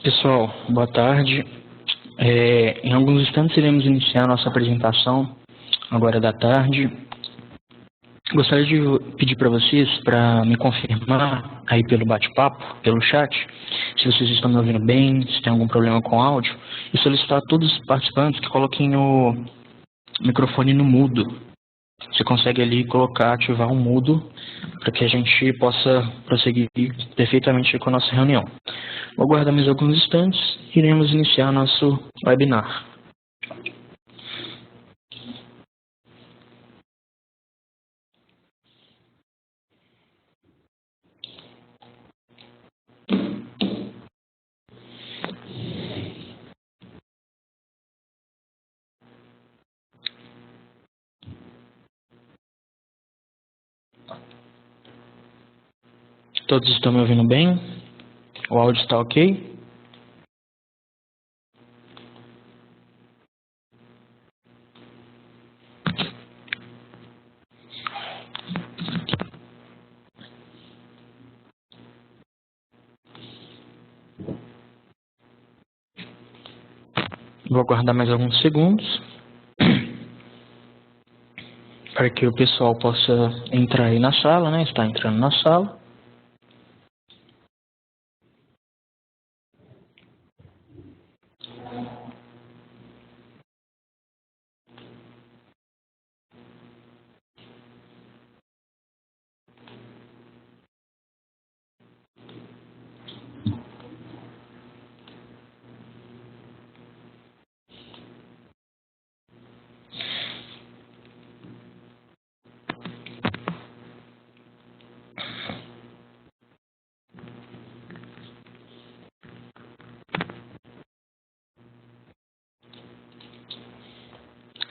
Pessoal, boa tarde. Em alguns instantes iremos iniciar a nossa apresentação, agora da tarde. Gostaria de pedir para vocês, para me confirmar aí pelo bate-papo, pelo chat, se vocês estão me ouvindo bem, se tem algum problema com o áudio, e solicitar a todos os participantes que coloquem o microfone no mudo. Você consegue ali colocar, ativar um mudo, para que a gente possa prosseguir perfeitamente com a nossa reunião. Vou aguardar mais alguns instantes e iremos iniciar nosso webinar. Todos estão me ouvindo bem? O áudio está ok? Vou aguardar mais alguns segundos para que o pessoal possa entrar aí na sala, né? Está entrando na sala.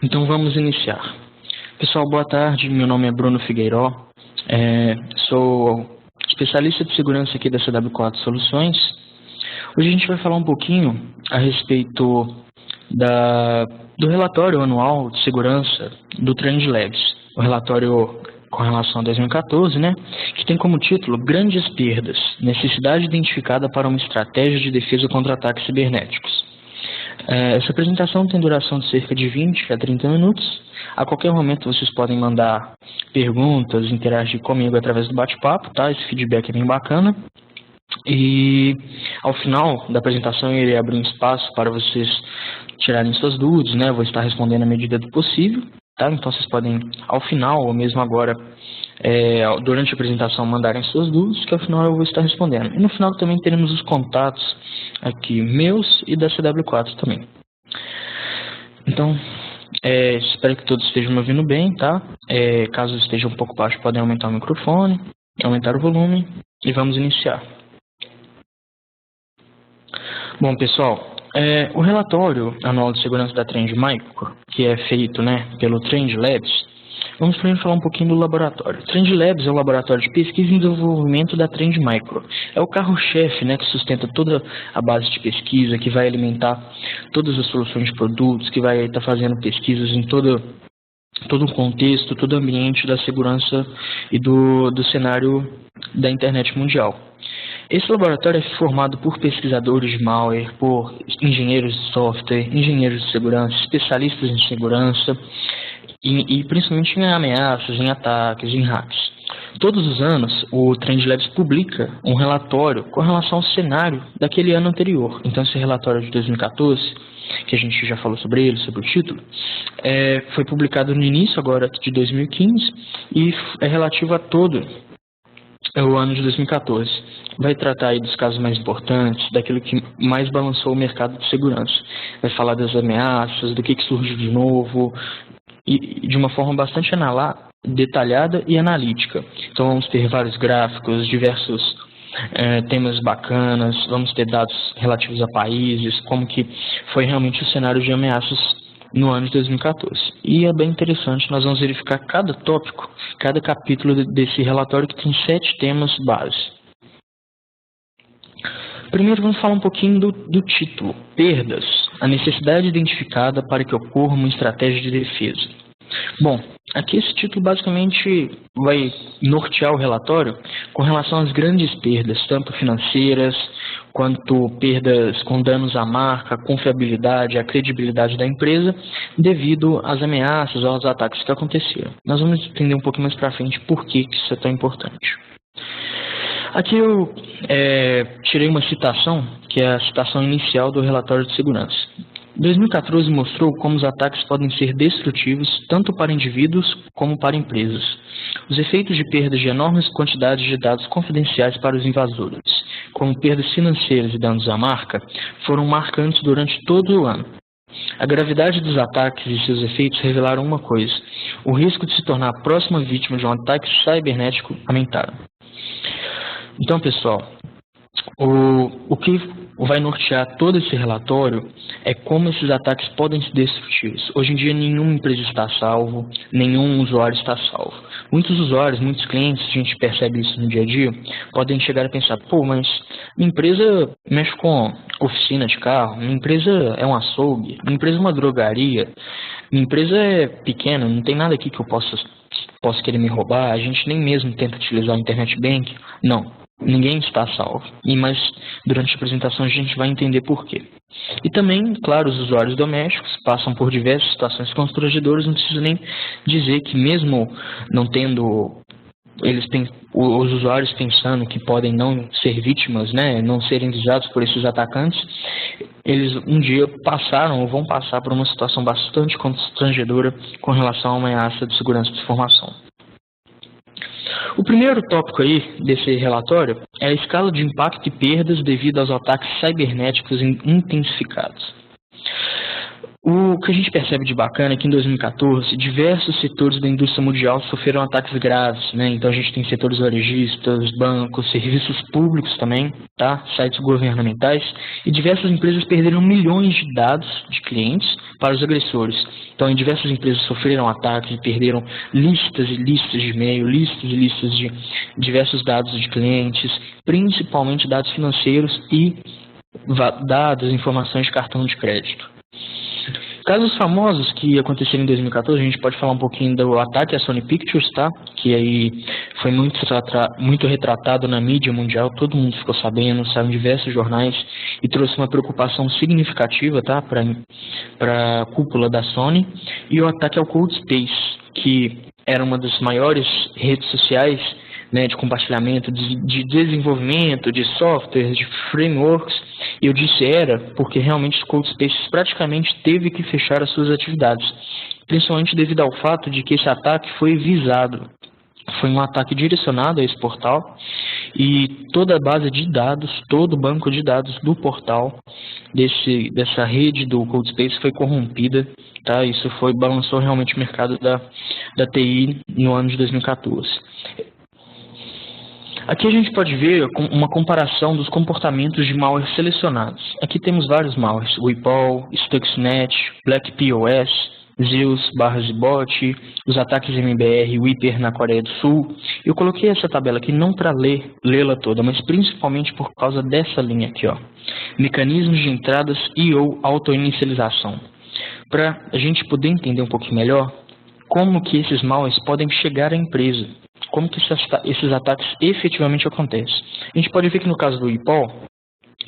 Então vamos iniciar. Pessoal, boa tarde. Meu nome é Bruno Figueiró. Sou especialista de segurança aqui da CW4 Soluções. Hoje a gente vai falar um pouquinho a respeito do relatório anual de segurança do Trend Labs, o relatório com relação a 2014, né, que tem como título Grandes Perdas, necessidade identificada para uma estratégia de defesa contra ataques cibernéticos. Essa apresentação tem duração de cerca de 20 a 30 minutos. A qualquer momento vocês podem mandar perguntas, interagir comigo através do bate-papo, tá? Esse feedback é bem bacana. E ao final da apresentação eu irei abrir um espaço para vocês tirarem suas dúvidas, né? Eu vou estar respondendo à medida do possível, tá? Então vocês podem, ao final, ou mesmo agora, durante a apresentação, mandarem suas dúvidas, que ao final eu vou estar respondendo. E no final também teremos os contatos aqui, meus e da CW4 também. Então, espero que todos estejam me ouvindo bem, tá? Caso esteja um pouco baixo, podem aumentar o microfone, aumentar o volume e vamos iniciar. Bom, pessoal, o relatório anual de segurança da Trend Micro, que é feito, né, pelo Trend Labs, vamos primeiro falar um pouquinho do laboratório. O Trend Labs é o laboratório de pesquisa e desenvolvimento da Trend Micro. É o carro-chefe, né, que sustenta toda a base de pesquisa, que vai alimentar todas as soluções de produtos, que vai estar fazendo pesquisas em todo o contexto, todo o ambiente da segurança e do cenário da internet mundial. Esse laboratório é formado por pesquisadores de malware, por engenheiros de software, engenheiros de segurança, especialistas em segurança e principalmente em ameaças, em ataques, em hacks. Todos os anos, o Trend Labs publica um relatório com relação ao cenário daquele ano anterior. Então, esse relatório de 2014 que a gente já falou sobre ele, sobre o título, foi publicado no início agora de 2015 e é relativo a todo o ano de 2014. Vai tratar aí dos casos mais importantes, daquilo que mais balançou o mercado de segurança. Vai falar das ameaças, do que surgiu de novo, e de uma forma bastante detalhada e analítica. Então vamos ter vários gráficos, diversos temas bacanas, vamos ter dados relativos a países, como que foi realmente o cenário de ameaças no ano de 2014. E é bem interessante, nós vamos verificar cada tópico, cada capítulo desse relatório, que tem 7 temas base. Primeiro vamos falar um pouquinho do título, perdas, a necessidade identificada para que ocorra uma estratégia de defesa. Bom, aqui esse título basicamente vai nortear o relatório com relação às grandes perdas, tanto financeiras, quanto perdas com danos à marca, à confiabilidade, à credibilidade da empresa, devido às ameaças ou aos ataques que aconteceram. Nós vamos entender um pouquinho mais para frente por que isso é tão importante. Aqui eu tirei uma citação, que é a citação inicial do relatório de segurança. 2014 mostrou como os ataques podem ser destrutivos tanto para indivíduos como para empresas. Os efeitos de perda de enormes quantidades de dados confidenciais para os invasores, como perdas financeiras e danos à marca, foram marcantes durante todo o ano. A gravidade dos ataques e seus efeitos revelaram uma coisa: o risco de se tornar a próxima vítima de um ataque cibernético aumentaram. Então, pessoal, o que vai nortear todo esse relatório é como esses ataques podem ser destrutivos. Hoje em dia, nenhuma empresa está salvo, nenhum usuário está salvo. Muitos usuários, muitos clientes, a gente percebe isso no dia a dia, podem chegar a pensar: pô, mas minha empresa mexe com oficina de carro, minha empresa é um açougue, minha empresa é uma drogaria, minha empresa é pequena, não tem nada aqui que eu possa querer me roubar, a gente nem mesmo tenta utilizar o Internet Bank. Não. Ninguém está salvo, mas durante a apresentação a gente vai entender por quê. E também, claro, os usuários domésticos passam por diversas situações constrangedoras, não preciso nem dizer que mesmo não tendo os usuários pensando que podem não ser vítimas, né, não serem visados por esses atacantes, eles um dia passaram ou vão passar por uma situação bastante constrangedora com relação à ameaça de segurança de informação. O primeiro tópico aí desse relatório é a escala de impacto e perdas devido aos ataques cibernéticos intensificados. O que a gente percebe de bacana é que em 2014, diversos setores da indústria mundial sofreram ataques graves, né? Então a gente tem setores varejistas, bancos, serviços públicos também, tá? Sites governamentais, e diversas empresas perderam milhões de dados de clientes para os agressores. Então, diversas empresas sofreram ataques e perderam listas e listas de e-mail, listas e listas de diversos dados de clientes, principalmente dados financeiros e dados, informações de cartão de crédito. Casos famosos que aconteceram em 2014, a gente pode falar um pouquinho do ataque à Sony Pictures, tá? Que aí foi muito retratado na mídia mundial, todo mundo ficou sabendo, saiu em diversos jornais e trouxe uma preocupação significativa, tá? Para a cúpula da Sony. E o ataque ao CodeSpace, que era uma das maiores redes sociais, né, de compartilhamento, de desenvolvimento, de softwares, de frameworks. Eu disse era porque realmente o CodeSpace praticamente teve que fechar as suas atividades, principalmente devido ao fato de que esse ataque foi visado. Foi um ataque direcionado a esse portal e toda a base de dados, todo o banco de dados do portal, dessa rede do CodeSpace foi corrompida. Tá? Isso balançou realmente o mercado da TI no ano de 2014. Aqui a gente pode ver uma comparação dos comportamentos de malware selecionados. Aqui temos vários malwares: WePol, Stuxnet, BlackPOS, Zeus, Zbot, os ataques MBR, Wiper na Coreia do Sul. Eu coloquei essa tabela aqui não para lê-la toda, mas principalmente por causa dessa linha aqui, ó. Mecanismos de entradas e ou auto-inicialização. Para a gente poder entender um pouquinho melhor como que esses malwares podem chegar à empresa, como que esses ataques efetivamente acontecem. A gente pode ver que no caso do WePol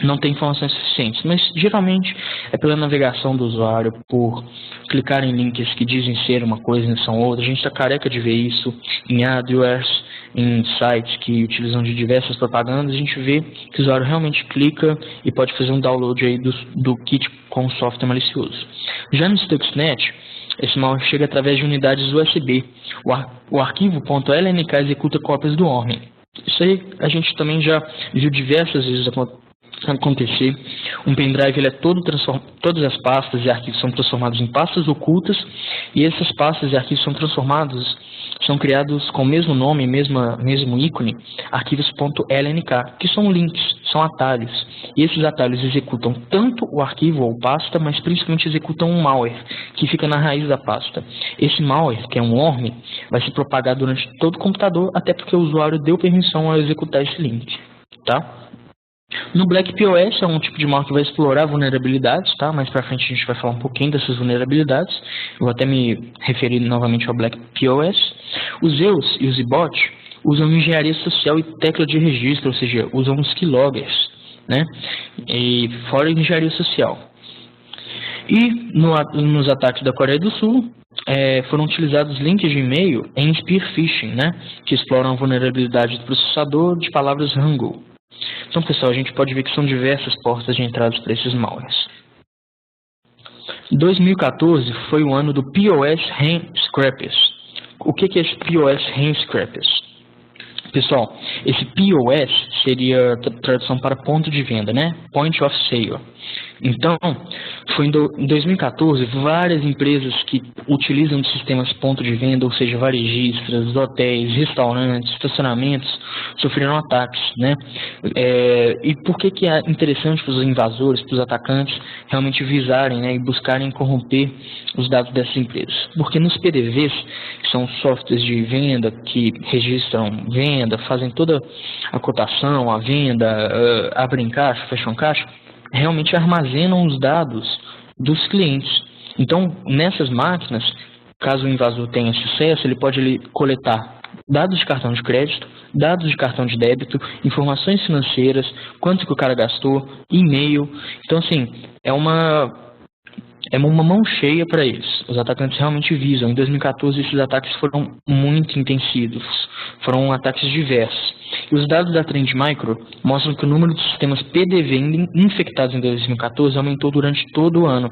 não tem informações suficientes, mas geralmente é pela navegação do usuário, por clicar em links que dizem ser uma coisa e são outra. A gente está careca de ver isso em AdWords, em sites que utilizam de diversas propagandas, a gente vê que o usuário realmente clica e pode fazer um download aí do kit com software malicioso. Já no Stuxnet, esse malware chega através de unidades USB. O arquivo .lnk executa cópias do ORM. Isso aí a gente também já viu diversas vezes acontecer. Um pendrive ele é todas as pastas e arquivos são transformados em pastas ocultas, e essas pastas e arquivos são criados com o mesmo nome, mesmo ícone, arquivos.lnk, que são links, são atalhos. E esses atalhos executam tanto o arquivo ou pasta, mas principalmente executam um malware, que fica na raiz da pasta. Esse malware, que é um worm, vai se propagar durante todo o computador, até porque o usuário deu permissão a executar esse link, tá? No Black POS é um tipo de malware que vai explorar vulnerabilidades, tá? Mais para frente a gente vai falar um pouquinho dessas vulnerabilidades. Eu vou até me referir novamente ao Black POS. Os Zeus e os Zbot usam engenharia social e tecla de registro, ou seja, usam os keyloggers, né? E fora engenharia social. E nos ataques da Coreia do Sul, foram utilizados links de e-mail em spear phishing, né? Que exploram a vulnerabilidade do processador de palavras Hangul. Então, pessoal, a gente pode ver que são diversas portas de entrada para esses malwares. 2014 foi o ano do POS Hand Scrapers. O que é esse POS Hand Scrapers? Pessoal, esse POS seria tradução para ponto de venda, né? Point of Sale. Então, foi em 2014, várias empresas que utilizam sistemas ponto de venda, ou seja, varejistas, hotéis, restaurantes, estacionamentos, sofreram ataques, né? E por que é interessante para os invasores, para os atacantes, realmente visarem, né, e buscarem corromper os dados dessas empresas? Porque nos PDVs, que são softwares de venda que registram venda, fazem toda a cotação, a venda, abrem caixa, fecham caixa, realmente armazenam os dados dos clientes. Então, nessas máquinas, caso o invasor tenha sucesso, ele pode coletar dados de cartão de crédito, dados de cartão de débito, informações financeiras, quanto que o cara gastou, e-mail. Então, assim, é uma mão cheia para eles. Os atacantes realmente visam. Em 2014, esses ataques foram muito intensivos. Foram ataques diversos. E os dados da Trend Micro mostram que o número de sistemas PDV infectados em 2014 aumentou durante todo o ano.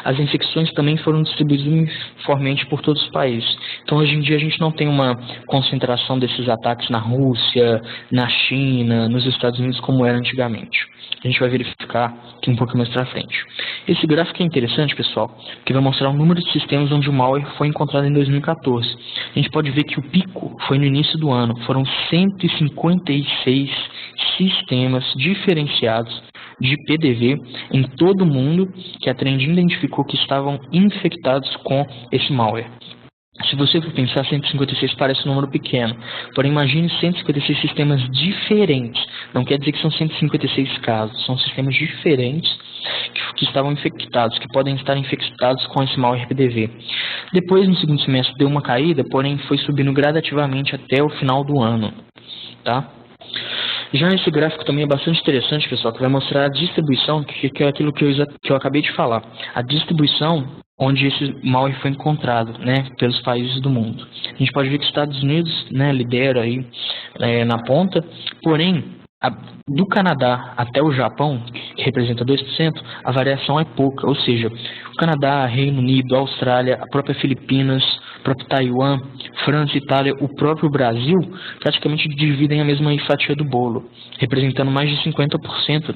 As infecções também foram distribuídas uniformemente por todos os países. Então, hoje em dia, a gente não tem uma concentração desses ataques na Rússia, na China, nos Estados Unidos, como era antigamente. A gente vai verificar aqui um pouco mais para frente. Esse gráfico é interessante, pessoal, porque vai mostrar o número de sistemas onde o malware foi encontrado em 2014. A gente pode ver que o pico foi no início do ano. Foram 156 sistemas diferenciados de PDV em todo o mundo que a Trend identificou que estavam infectados com esse malware. Se você for pensar, 156 parece um número pequeno, porém imagine 156 sistemas diferentes. Não quer dizer que são 156 casos, são sistemas diferentes que estavam infectados, que podem estar infectados com esse malware PDV. Depois, no segundo semestre, deu uma caída, porém foi subindo gradativamente até o final do ano, tá? Já esse gráfico também é bastante interessante, pessoal, que vai mostrar a distribuição, que é aquilo que eu acabei de falar. A distribuição onde esse malware foi encontrado, né, pelos países do mundo. A gente pode ver que os Estados Unidos, né, lidera aí na ponta, porém, do Canadá até o Japão, que representa 2%, a variação é pouca, ou seja, o Canadá, Reino Unido, Austrália, a própria Filipinas, o próprio Taiwan, França, Itália, o próprio Brasil, praticamente dividem a mesma fatia do bolo, representando mais de 50%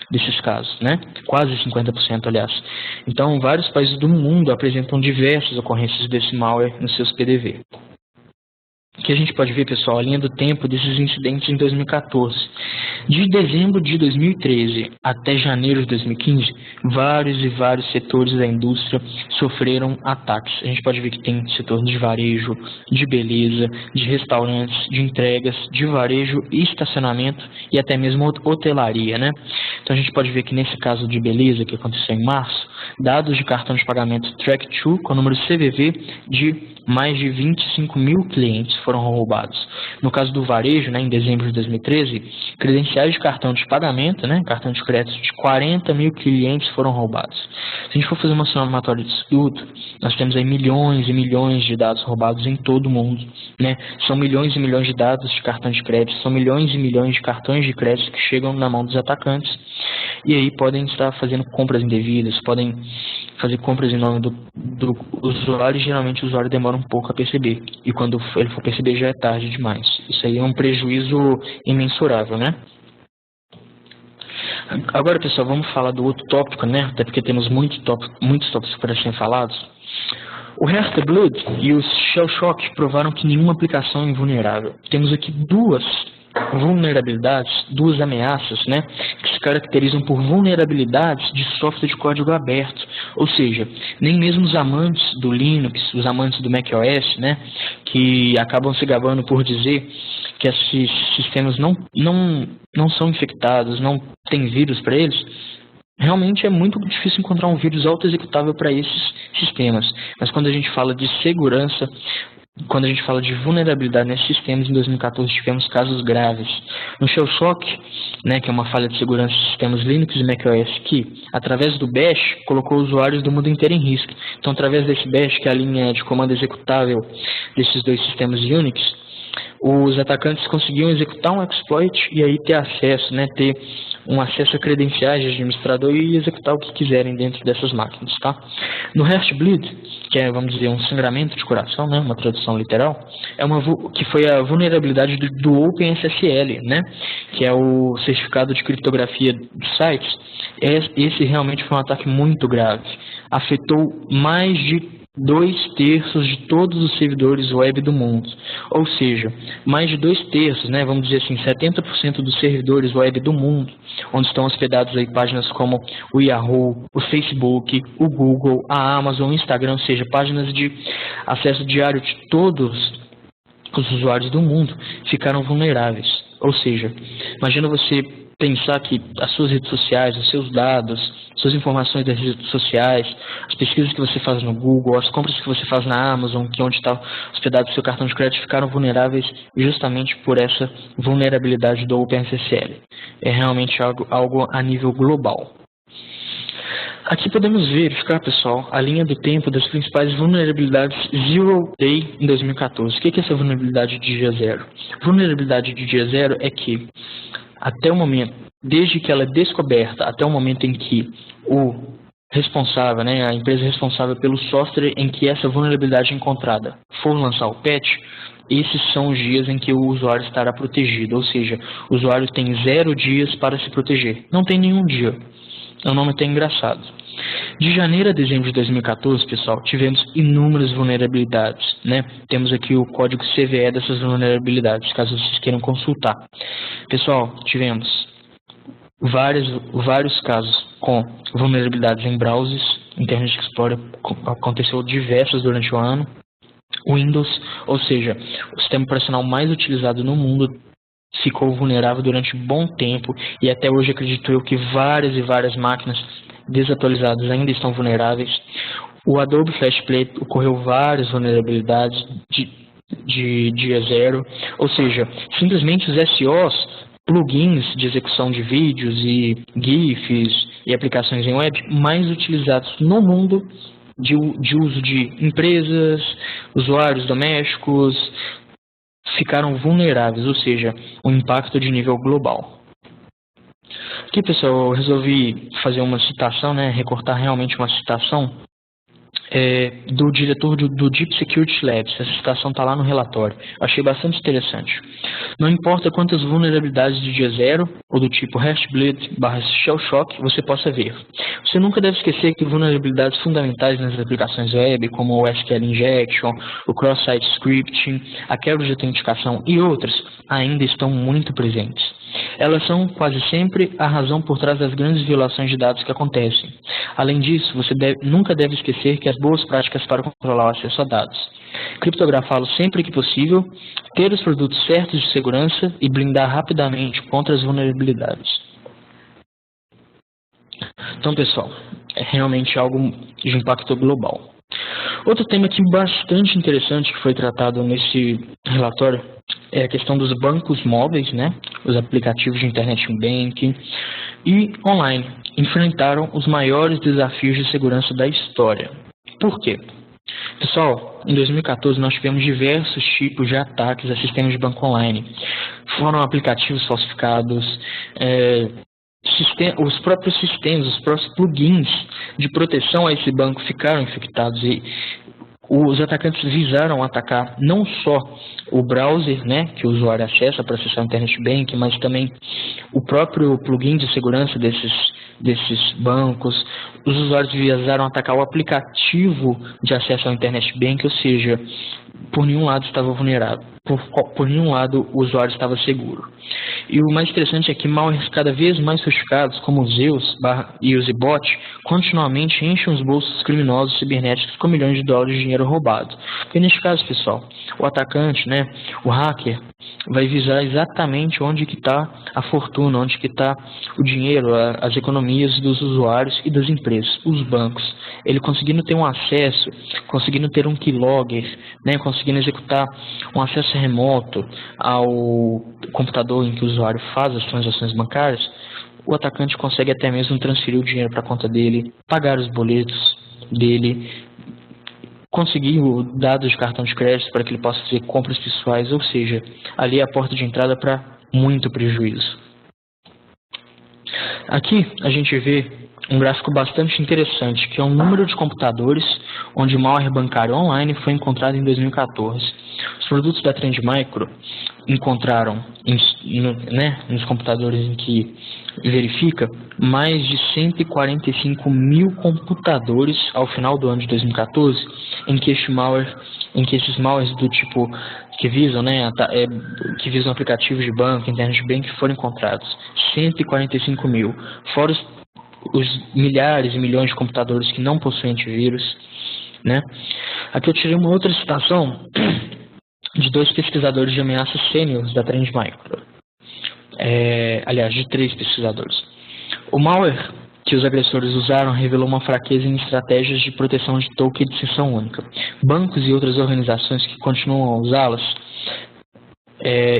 desses casos, né? Quase 50%, aliás. Então, vários países do mundo apresentam diversas ocorrências desse malware nos seus PDV. Que a gente pode ver, pessoal, a linha do tempo desses incidentes em 2014. De dezembro de 2013 até janeiro de 2015, vários e vários setores da indústria sofreram ataques. A gente pode ver que tem setor de varejo, de beleza, de restaurantes, de entregas, de varejo e estacionamento e até mesmo hotelaria, né? Então a gente pode ver que nesse caso de beleza, que aconteceu em março, dados de cartão de pagamento Track2 com o número CVV de mais de 25 mil clientes foram roubados. No caso do varejo, né, em dezembro de 2013, credenciais de cartão de pagamento, né, cartão de crédito de 40 mil clientes foram roubados. Se a gente for fazer uma somatória disso tudo, nós temos aí milhões e milhões de dados roubados em todo o mundo, né? São milhões e milhões de dados de cartão de crédito, são milhões e milhões de cartões de crédito que chegam na mão dos atacantes e aí podem estar fazendo compras indevidas, podem fazer compras em nome do usuário e geralmente o usuário demora um pouco a perceber. E quando ele for perceber já é tarde demais. Isso aí é um prejuízo imensurável, né? Agora, pessoal, vamos falar do outro tópico, né? Até porque temos muitos tópicos para serem falados. O Heartblood e o Shell Shock provaram que nenhuma aplicação é invulnerável. Temos aqui duas vulnerabilidades, duas ameaças, né, que se caracterizam por vulnerabilidades de software de código aberto. Ou seja, nem mesmo os amantes do Linux, os amantes do macOS, né, que acabam se gabando por dizer que esses sistemas não são infectados, não tem vírus para eles, realmente é muito difícil encontrar um vírus auto-executável para esses sistemas. Mas quando a gente fala de segurança, quando a gente fala de vulnerabilidade nesses sistemas, em 2014 tivemos casos graves. No Shell Shock, né, que é uma falha de segurança de sistemas Linux e macOS, que, através do Bash, colocou usuários do mundo inteiro em risco. Então, através desse Bash, que é a linha de comando executável desses dois sistemas Unix, os atacantes conseguiam executar um exploit e aí ter acesso, né, ter um acesso a credenciais de administrador e executar o que quiserem dentro dessas máquinas, tá? No Heartbleed, que é, vamos dizer, um sangramento de coração, né, uma tradução literal, que foi a vulnerabilidade do OpenSSL, né, que é o certificado de criptografia dos sites. Esse realmente foi um ataque muito grave. Afetou mais de 2/3 de todos os servidores web do mundo. Ou seja, mais de 2/3, né, vamos dizer assim, 70% dos servidores web do mundo, onde estão hospedados aí páginas como o Yahoo, o Facebook, o Google, a Amazon, o Instagram, ou seja, páginas de acesso diário de todos os usuários do mundo, ficaram vulneráveis. Ou seja, imagina você pensar que as suas redes sociais, os seus dados, suas informações das redes sociais, as pesquisas que você faz no Google, as compras que você faz na Amazon, que é onde está hospedado o seu cartão de crédito, ficaram vulneráveis justamente por essa vulnerabilidade do OpenSSL. É realmente algo a nível global. Aqui podemos verificar, pessoal, a linha do tempo das principais vulnerabilidades Zero Day em 2014. O que é essa vulnerabilidade de dia zero? Vulnerabilidade de dia zero é que, até o momento, desde que ela é descoberta até o momento em que o responsável, né, a empresa responsável pelo software em que essa vulnerabilidade é encontrada for lançar o patch, esses são os dias em que o usuário estará protegido, ou seja, o usuário tem 0 dias para se proteger. Não tem nenhum dia. É um nome até engraçado. De janeiro a dezembro de 2014, pessoal, tivemos inúmeras vulnerabilidades, né? Temos aqui o código CVE dessas vulnerabilidades, caso vocês queiram consultar. Pessoal, tivemos vários casos com vulnerabilidades em browsers, Internet Explorer aconteceu diversas durante o ano. Windows, ou seja, o sistema operacional mais utilizado no mundo, ficou vulnerável durante um bom tempo e até hoje acredito eu que várias e várias máquinas desatualizadas ainda estão vulneráveis. O Adobe Flash Player ocorreu várias vulnerabilidades de dia zero, ou seja, simplesmente os SOs, plugins de execução de vídeos e GIFs e aplicações em web mais utilizados no mundo de uso de empresas, usuários domésticos, ficaram vulneráveis, ou seja, um impacto de nível global. Aqui, pessoal, eu resolvi fazer uma citação, né, recortar realmente uma citação do diretor do Deep Security Labs. Essa citação está lá no relatório. Eu achei bastante interessante. Não importa quantas vulnerabilidades de dia zero ou do tipo Heartbleed/Shell Shock você possa ver. Você nunca deve esquecer que vulnerabilidades fundamentais nas aplicações web, como o SQL Injection, o Cross-Site Scripting, a quebra de autenticação e outras, ainda estão muito presentes. Elas são quase sempre a razão por trás das grandes violações de dados que acontecem. Além disso, você nunca deve esquecer que as boas práticas para controlar o acesso a dados: criptografá-los sempre que possível, ter os produtos certos de segurança e blindar rapidamente contra as vulnerabilidades. Então, pessoal, é realmente algo de impacto global. Outro tema aqui bastante interessante que foi tratado nesse relatório é a questão dos bancos móveis, né? Os aplicativos de internet banking e online enfrentaram os maiores desafios de segurança da história. Por quê? Pessoal, em 2014 nós tivemos diversos tipos de ataques a sistemas de banco online. Foram aplicativos falsificados, os próprios sistemas, os próprios plugins de proteção a esse banco ficaram infectados e os atacantes visaram atacar não só o browser, né, que o usuário acessa para acessar o Internet Banking, mas também o próprio plugin de segurança desses bancos. Os usuários visaram atacar o aplicativo de acesso ao Internet Banking, ou seja, por nenhum lado estava vulnerável, por nenhum lado o usuário estava seguro. E o mais interessante é que malwares cada vez mais sofisticados, como o Zeus e o Zbot, continuamente enchem os bolsos criminosos cibernéticos com milhões de dólares de dinheiro roubado. Porque neste caso, pessoal, o atacante, né, o hacker, vai visar exatamente onde que está a fortuna, onde que está o dinheiro, as economias dos usuários e das empresas, os bancos. Ele conseguindo ter um acesso, conseguindo ter um keylogger, né, conseguindo executar um acesso remoto ao computador em que o usuário faz as transações bancárias, o atacante consegue até mesmo transferir o dinheiro para a conta dele, pagar os boletos dele, conseguir dados de cartão de crédito para que ele possa fazer compras pessoais, ou seja, ali é a porta de entrada para muito prejuízo. Aqui a gente vê um gráfico bastante interessante, que é o número de computadores onde o malware bancário online foi encontrado em 2014. Os produtos da Trend Micro encontraram nos computadores em que verifica mais de 145 mil computadores ao final do ano de 2014 em que esses malwares do tipo que visam, que visam aplicativos de banco, internet banking foram encontrados. 145 mil, fora os milhares e milhões de computadores que não possuem antivírus, né? Aqui eu tirei uma outra citação de 2 pesquisadores de ameaças sêniores da Trend Micro. Aliás, de 3 pesquisadores. O malware que os agressores usaram revelou uma fraqueza em estratégias de proteção de token de seção única. Bancos e outras organizações que continuam a usá-las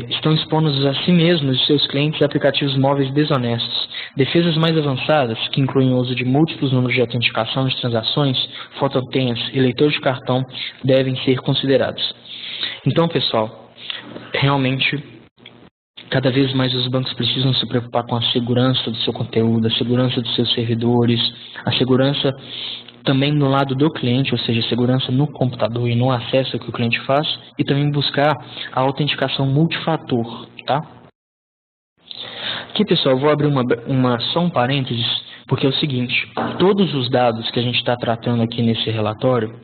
estão expondo a si mesmos e seus clientes a aplicativos móveis desonestos. Defesas mais avançadas, que incluem o uso de múltiplos números de autenticação de transações, phototens e leitor de cartão, devem ser considerados. Então, pessoal, realmente, cada vez mais os bancos precisam se preocupar com a segurança do seu conteúdo, a segurança dos seus servidores, a segurança também no lado do cliente, ou seja, segurança no computador e no acesso que o cliente faz, e também buscar a autenticação multifator, tá? Aqui, pessoal, eu vou abrir só um parênteses, porque é o seguinte, todos os dados que a gente está tratando aqui nesse relatório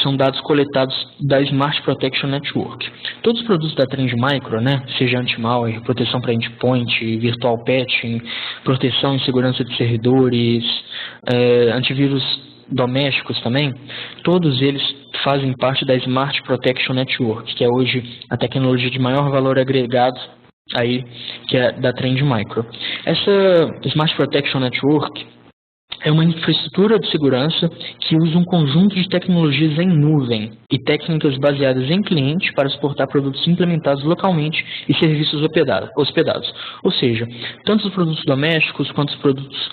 são dados coletados da Smart Protection Network. Todos os produtos da Trend Micro, né, seja anti-malware, proteção para endpoint, virtual patching, proteção e segurança de servidores, antivírus domésticos também, todos eles fazem parte da Smart Protection Network, que é hoje a tecnologia de maior valor agregado aí, que é da Trend Micro. Essa Smart Protection Network é uma infraestrutura de segurança que usa um conjunto de tecnologias em nuvem e técnicas baseadas em cliente para suportar produtos implementados localmente e serviços hospedados. Ou seja, tanto os produtos domésticos quanto os produtos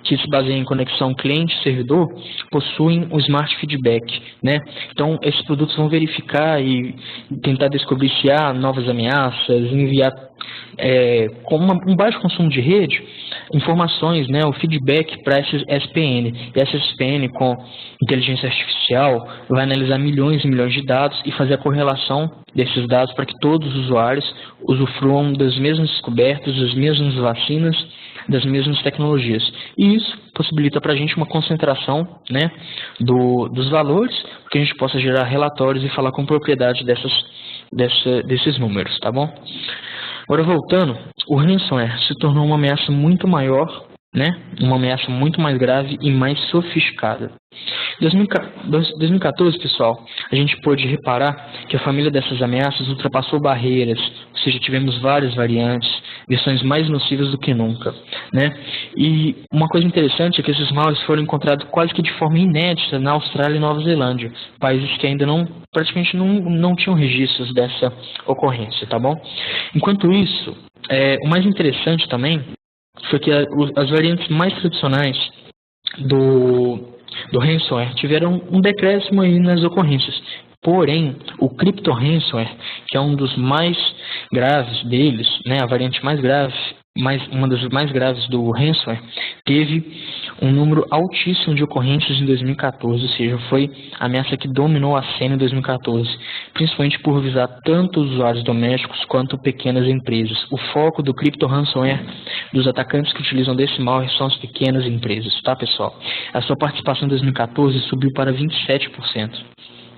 que se baseiam em conexão cliente-servidor possuem o Smart Feedback, né? Então, esses produtos vão verificar e tentar descobrir se há novas ameaças, enviar com um baixo consumo de rede, informações, né, o feedback para essa SPN. E essa SPN com inteligência artificial vai analisar milhões e milhões de dados e fazer a correlação desses dados para que todos os usuários usufruam das mesmas descobertas, das mesmas vacinas, das mesmas tecnologias. E isso possibilita para a gente uma concentração, né, dos valores, que a gente possa gerar relatórios e falar com propriedade desses números, tá bom? Agora, voltando, o ransomware se tornou uma ameaça muito maior, né? Uma ameaça muito mais grave e mais sofisticada. Em 2014, pessoal, a gente pôde reparar que a família dessas ameaças ultrapassou barreiras, ou seja, tivemos várias variantes, versões mais nocivas do que nunca, né? E uma coisa interessante é que esses malwares foram encontrados quase que de forma inédita na Austrália e Nova Zelândia, países que ainda praticamente não tinham registros dessa ocorrência, tá bom? Enquanto isso, o mais interessante também foi que as variantes mais tradicionais do ransomware tiveram um decréscimo aí nas ocorrências. Porém, o crypto ransomware, que é um dos mais graves deles, né, a variante mais grave, uma das mais graves do ransomware, teve um número altíssimo de ocorrências em 2014, ou seja, foi a ameaça que dominou a cena em 2014, principalmente por visar tanto usuários domésticos quanto pequenas empresas. O foco do crypto ransomware dos atacantes que utilizam desse malware são as pequenas empresas, tá, pessoal? A sua participação em 2014 subiu para 27%.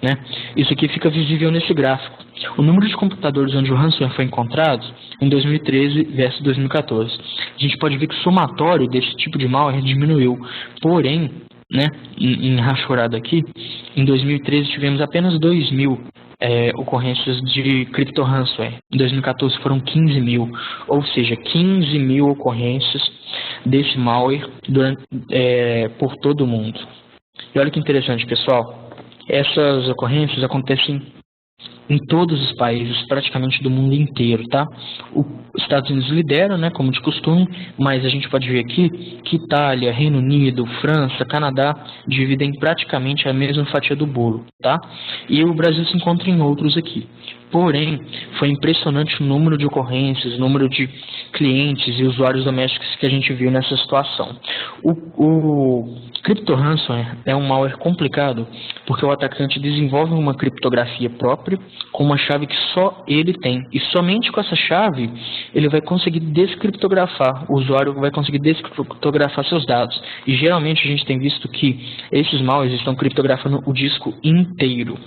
Né? Isso aqui fica visível nesse gráfico. O número de computadores onde o ransomware foi encontrado em 2013 versus 2014. A gente pode ver que o somatório desse tipo de malware diminuiu. Porém, né, em rachurado aqui, em 2013 tivemos apenas 2.000 ocorrências de crypto ransomware. Em 2014 foram 15.000, ou seja, 15.000 ocorrências desse malware por todo o mundo. E olha que interessante, pessoal. Essas ocorrências acontecem em todos os países, praticamente do mundo inteiro, tá? Os Estados Unidos lideram, né, como de costume, mas a gente pode ver aqui que Itália, Reino Unido, França, Canadá dividem praticamente a mesma fatia do bolo, tá? E o Brasil se encontra em outros aqui. Porém, foi impressionante o número de ocorrências, o número de clientes e usuários domésticos que a gente viu nessa situação. O crypto ransomware é um malware complicado porque o atacante desenvolve uma criptografia própria com uma chave que só ele tem. E somente com essa chave ele vai conseguir descriptografar, o usuário vai conseguir descriptografar seus dados. E geralmente a gente tem visto que esses malwares estão criptografando o disco inteiro.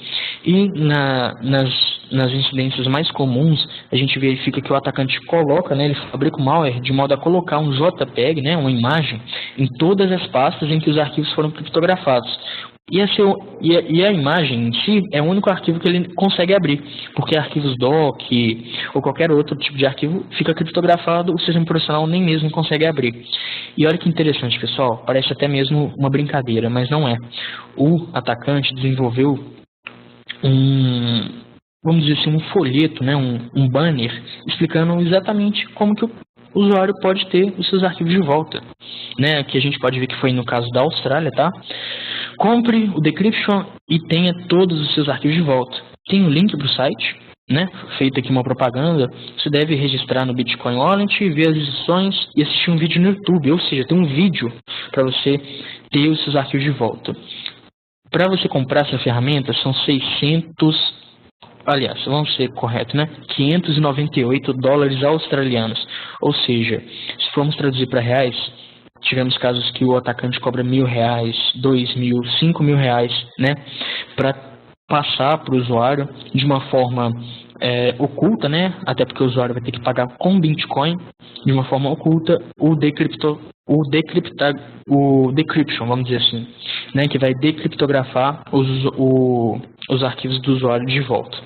E nas incidências mais comuns, a gente verifica que o atacante coloca, né, ele fabrica o malware de modo a colocar um JPEG, né, uma imagem, em todas as pastas em que os arquivos foram criptografados. E a imagem em si é o único arquivo que ele consegue abrir, porque arquivos doc ou qualquer outro tipo de arquivo fica criptografado, o sistema operacional nem mesmo consegue abrir. E olha que interessante, pessoal, parece até mesmo uma brincadeira, mas não é. O atacante desenvolveu vamos dizer assim, um folheto, né, um banner, explicando exatamente como que o usuário pode ter os seus arquivos de volta. Né? Aqui a gente pode ver que foi no caso da Austrália, tá? Compre o Decryption e tenha todos os seus arquivos de volta. Tem um link para o site, né? Feita aqui uma propaganda. Você deve registrar no Bitcoin Wallet, ver as instruções e assistir um vídeo no YouTube, ou seja, tem um vídeo para você ter os seus arquivos de volta. Para você comprar essa ferramenta são vamos ser correto, né? $598 australianos. Ou seja, se formos traduzir para reais, tivemos casos que o atacante cobra R$1.000, R$2.000, R$5.000, né? Para passar para o usuário de uma forma oculta, né? Até porque o usuário vai ter que pagar com Bitcoin de uma forma oculta o decryption, vamos dizer assim, né? Que vai decriptografar os arquivos do usuário de volta.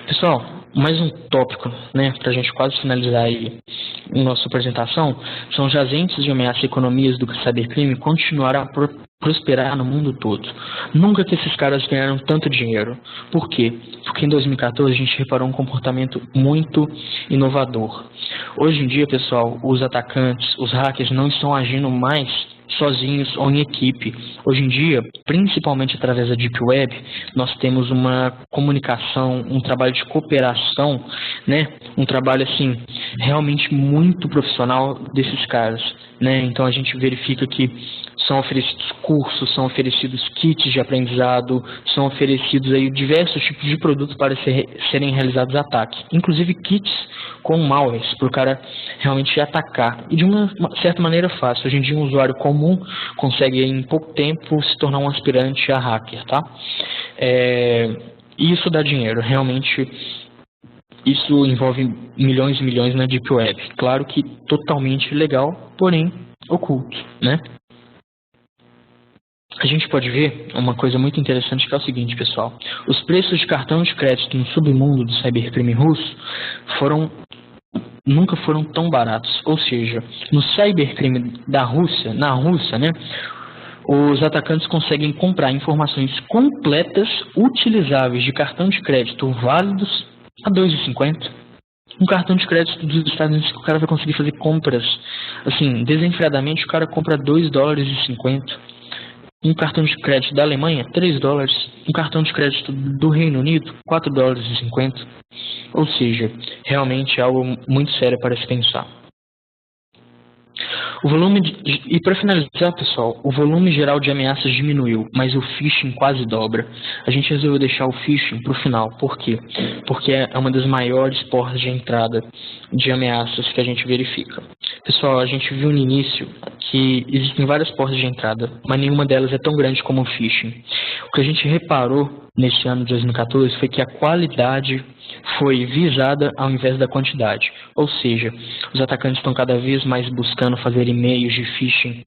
Pessoal, mais um tópico, né, para a gente quase finalizar aí a nossa apresentação, são os agentes de ameaça e economias do cybercrime continuarão a prosperar no mundo todo. Nunca que esses caras ganharam tanto dinheiro. Por quê? Porque em 2014 a gente reparou um comportamento muito inovador. Hoje em dia, pessoal, os atacantes, os hackers não estão agindo mais sozinhos ou em equipe. Hoje em dia, principalmente através da Deep Web, nós temos uma comunicação, um trabalho de cooperação, né? Um trabalho assim realmente muito profissional desses caras, né? Então a gente verifica que são oferecidos cursos, são oferecidos kits de aprendizado, são oferecidos aí diversos tipos de produtos para serem realizados ataques, inclusive kits com malwares para o cara realmente atacar, e de uma certa maneira fácil. Hoje em dia um usuário comum consegue em pouco tempo se tornar um aspirante a hacker, tá? Isso dá dinheiro, realmente. Isso envolve milhões e milhões na Deep Web. Claro que totalmente legal, porém oculto, né? A gente pode ver uma coisa muito interessante que é o seguinte, pessoal. Os preços de cartão de crédito no submundo do cybercrime russo foram nunca foram tão baratos. Ou seja, no cybercrime da Rússia, na Rússia, né, os atacantes conseguem comprar informações completas utilizáveis de cartão de crédito válidos a R$ 2,50. Um cartão de crédito dos Estados Unidos que o cara vai conseguir fazer compras, assim, desenfreadamente, o cara compra $2,50. Um cartão de crédito da Alemanha, $3. Um cartão de crédito do Reino Unido, $4,50. Ou seja, realmente é algo muito sério para se pensar. O volume e para finalizar, pessoal, o volume geral de ameaças diminuiu, mas o phishing quase dobra. A gente resolveu deixar o phishing para o final. Por quê? Porque é uma das maiores portas de entrada de ameaças que a gente verifica. Pessoal, a gente viu no início que existem várias portas de entrada, mas nenhuma delas é tão grande como o phishing. O que a gente reparou nesse ano de 2014 foi que a qualidade foi visada ao invés da quantidade. Ou seja, os atacantes estão cada vez mais buscando fazer e-mails de phishing,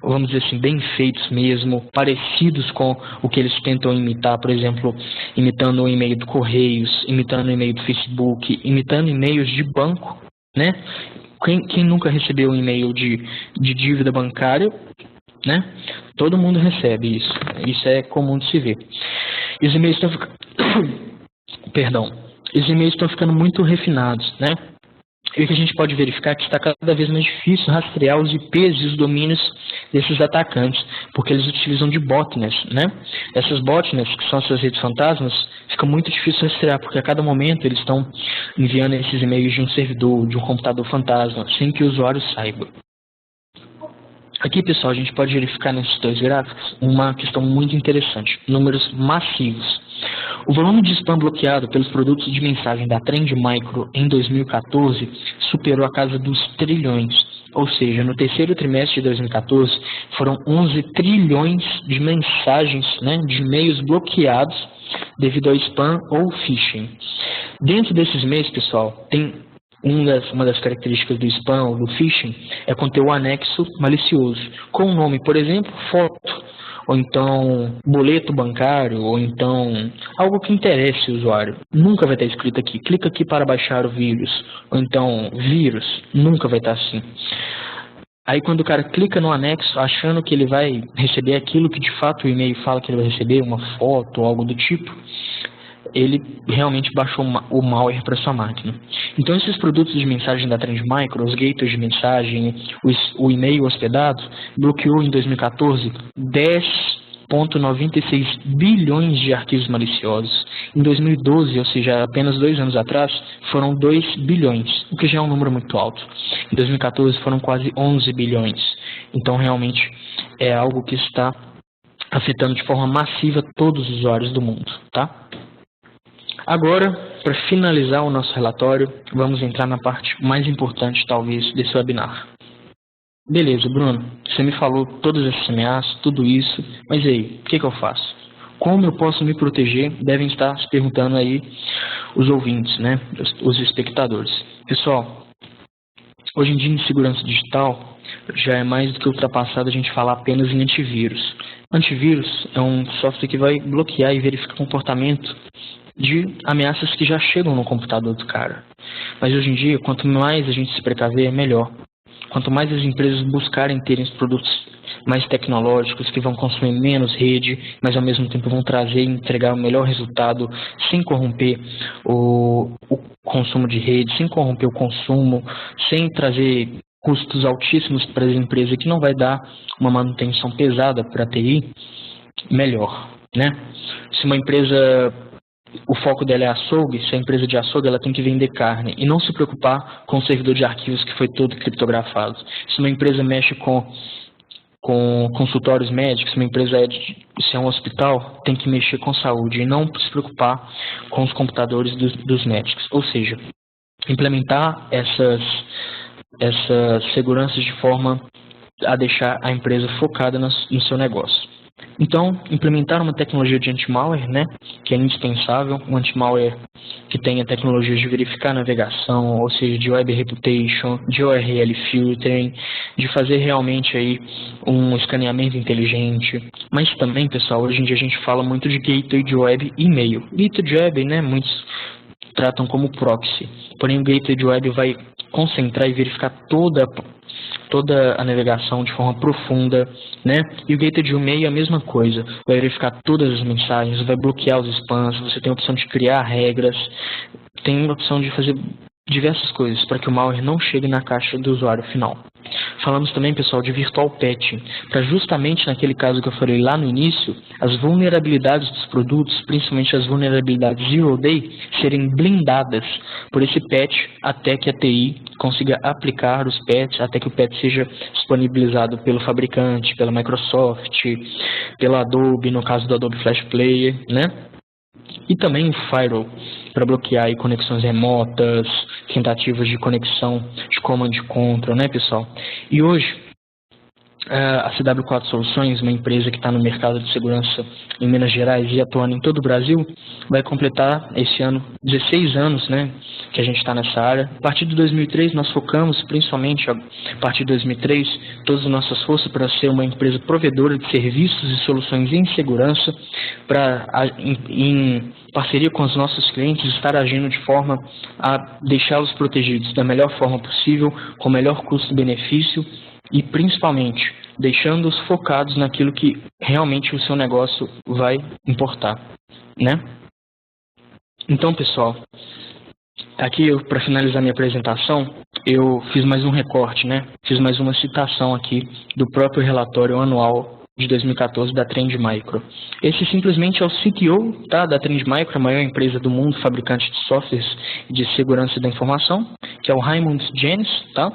vamos dizer assim, bem feitos mesmo, parecidos com o que eles tentam imitar, por exemplo, imitando o e-mail do Correios, imitando o e-mail do Facebook, imitando e-mails de banco, né? Quem nunca recebeu um e-mail de dívida bancária, né? Todo mundo recebe isso. Isso é comum de se ver. E os e-mails estão os e-mails estão ficando muito refinados, né? E o que a gente pode verificar é que está cada vez mais difícil rastrear os IPs e os domínios desses atacantes, porque eles utilizam de botnets, né? Essas botnets, que são essas redes fantasmas, fica muito difícil rastrear, porque a cada momento eles estão enviando esses e-mails de um servidor, de um computador fantasma, sem que o usuário saiba. Aqui, pessoal, a gente pode verificar nesses dois gráficos uma questão muito interessante, números massivos. O volume de spam bloqueado pelos produtos de mensagem da Trend Micro em 2014 superou a casa dos trilhões, ou seja, no terceiro trimestre de 2014 foram 11 trilhões de mensagens, né, de e-mails bloqueados devido ao spam ou phishing. Dentro desses e-mails, pessoal, tem uma das características do spam ou do phishing é conter o anexo malicioso, com o nome, por exemplo, foto, ou então boleto bancário, ou então algo que interesse o usuário. Nunca vai estar escrito aqui, clica aqui para baixar o vírus, ou então vírus, nunca vai estar assim. Aí quando o cara clica no anexo, achando que ele vai receber aquilo que de fato o e-mail fala que ele vai receber, uma foto ou algo do tipo, ele realmente baixou o malware para sua máquina. Então esses produtos de mensagem da Trend Micro, os gateways de mensagem, o e-mail hospedado, bloqueou em 2014 10,96 bilhões de arquivos maliciosos. Em 2012, ou seja, apenas 2 anos atrás, foram 2 bilhões, o que já é um número muito alto. Em 2014 foram quase 11 bilhões. Então realmente é algo que está afetando de forma massiva todos os usuários do mundo, tá? Agora, para finalizar o nosso relatório, vamos entrar na parte mais importante, talvez, desse webinar. Beleza, Bruno, você me falou todas essas ameaças, tudo isso, mas e aí, o que eu faço? Como eu posso me proteger? Devem estar se perguntando aí os ouvintes, né? Os espectadores. Pessoal, hoje em dia em segurança digital, já é mais do que ultrapassado a gente falar apenas em antivírus. Antivírus é um software que vai bloquear e verificar comportamento de ameaças que já chegam no computador do cara. Mas hoje em dia, quanto mais a gente se precaver, melhor. Quanto mais as empresas buscarem terem os produtos mais tecnológicos, que vão consumir menos rede, mas ao mesmo tempo vão trazer e entregar o melhor resultado, sem corromper o consumo de rede, sem corromper o consumo, sem trazer custos altíssimos para as empresas, que não vai dar uma manutenção pesada para a TI, melhor, né? Se uma empresa, o foco dela é açougue, se a empresa de açougue, ela tem que vender carne e não se preocupar com o servidor de arquivos que foi todo criptografado. Se uma empresa mexe com consultórios médicos, se uma empresa se é um hospital, tem que mexer com saúde e não se preocupar com os computadores dos médicos. Ou seja, implementar essas seguranças de forma a deixar a empresa focada no seu negócio. Então, implementar uma tecnologia de anti-malware, né, que é indispensável, um anti-malware que tenha tecnologias de verificar a navegação, ou seja, de web reputation, de URL filtering, de fazer realmente aí um escaneamento inteligente. Mas também, pessoal, hoje em dia a gente fala muito de gateway de web e e-mail. Gateway de web, né, muitos tratam como proxy. Porém, o Gateway Web vai concentrar e verificar toda a navegação de forma profunda, né? E o Gateway de e-mail é a mesma coisa, vai verificar todas as mensagens, vai bloquear os spams, você tem a opção de criar regras, tem a opção de fazer diversas coisas para que o malware não chegue na caixa do usuário final. Falamos também, pessoal, de virtual patching, para justamente naquele caso que eu falei lá no início, as vulnerabilidades dos produtos, principalmente as vulnerabilidades Zero Day, serem blindadas por esse patch até que a TI consiga aplicar os patches, até que o patch seja disponibilizado pelo fabricante, pela Microsoft, pela Adobe, no caso do Adobe Flash Player, né? E também o firewall, para bloquear aí conexões remotas, tentativas de conexão de command control, né, pessoal? E hoje, a CW4 Soluções, uma empresa que está no mercado de segurança em Minas Gerais e atuando em todo o Brasil, vai completar esse ano 16 anos, né, que a gente está nessa área. A partir de 2003, nós focamos, principalmente a partir de 2003, todas as nossas forças para ser uma empresa provedora de serviços e soluções em segurança, para, em parceria com os nossos clientes, estar agindo de forma a deixá-los protegidos da melhor forma possível, com o melhor custo-benefício, e principalmente deixando-os focados naquilo que realmente o seu negócio vai importar, né? Então, pessoal, aqui para finalizar minha apresentação, eu fiz mais um recorte, né? Fiz mais uma citação aqui do próprio relatório anual de 2014 da Trend Micro. Esse simplesmente é o CTO, tá, da Trend Micro, a maior empresa do mundo, fabricante de softwares de segurança da informação, que é o Raymond Janis, tá?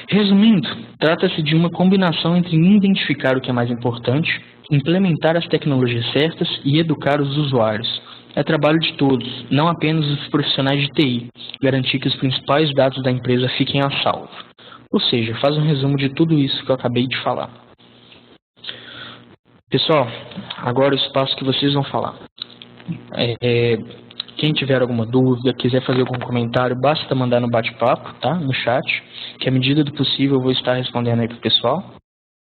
Resumindo, trata-se de uma combinação entre identificar o que é mais importante, implementar as tecnologias certas e educar os usuários. É trabalho de todos, não apenas dos profissionais de TI, garantir que os principais dados da empresa fiquem a salvo. Ou seja, faz um resumo de tudo isso que eu acabei de falar. Pessoal, agora o espaço que vocês vão falar. Quem tiver alguma dúvida, quiser fazer algum comentário, basta mandar no bate-papo, tá? No chat, que à medida do possível eu vou estar respondendo aí pro pessoal.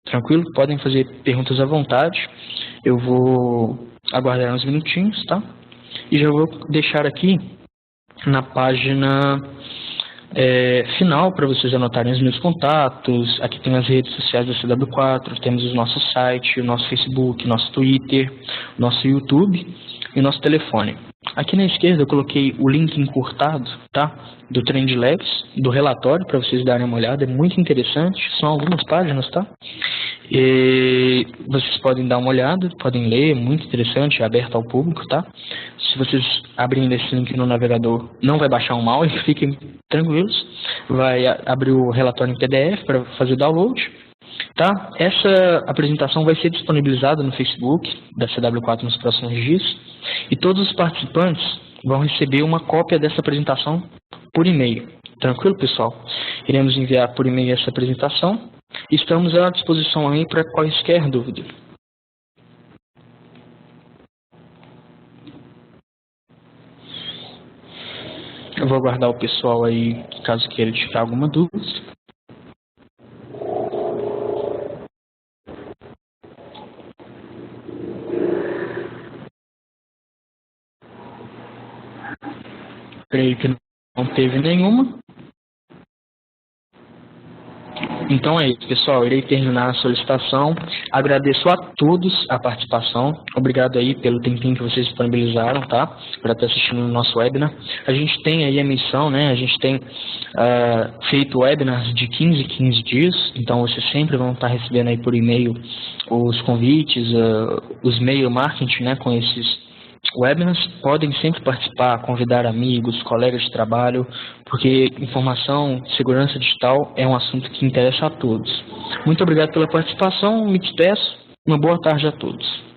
Tranquilo? Podem fazer perguntas à vontade. Eu vou aguardar uns minutinhos, tá? E já vou deixar aqui na página final para vocês anotarem os meus contatos. Aqui tem as redes sociais da CW4, temos o nosso site, o nosso Facebook, nosso Twitter, nosso YouTube e o nosso telefone. Aqui na esquerda eu coloquei o link encurtado, tá, do Trend Labs, do relatório, para vocês darem uma olhada, é muito interessante, são algumas páginas, tá? E vocês podem dar uma olhada, podem ler, é muito interessante, é aberto ao público, tá? Se vocês abrirem esse link no navegador, não vai baixar um malware, fiquem tranquilos, vai abrir o relatório em PDF para fazer download. Tá? Essa apresentação vai ser disponibilizada no Facebook da CW4 nos próximos dias e todos os participantes vão receber uma cópia dessa apresentação por e-mail. Tranquilo, pessoal? Iremos enviar por e-mail essa apresentação e estamos à disposição aí para quaisquer dúvida. Eu vou aguardar o pessoal aí, caso queira tirar alguma dúvida. Creio que não teve nenhuma. Então é isso, pessoal. Irei terminar a solicitação. Agradeço a todos a participação. Obrigado aí pelo tempinho que vocês disponibilizaram, tá? Para estar assistindo o nosso webinar. A gente tem aí a missão, né? A gente tem feito webinars de 15 em 15 dias. Então vocês sempre vão estar recebendo aí por e-mail os convites, os mail marketing, né? Com esses webinars. Podem sempre participar, convidar amigos, colegas de trabalho, porque informação, segurança digital é um assunto que interessa a todos. Muito obrigado pela participação, me despeço, uma boa tarde a todos.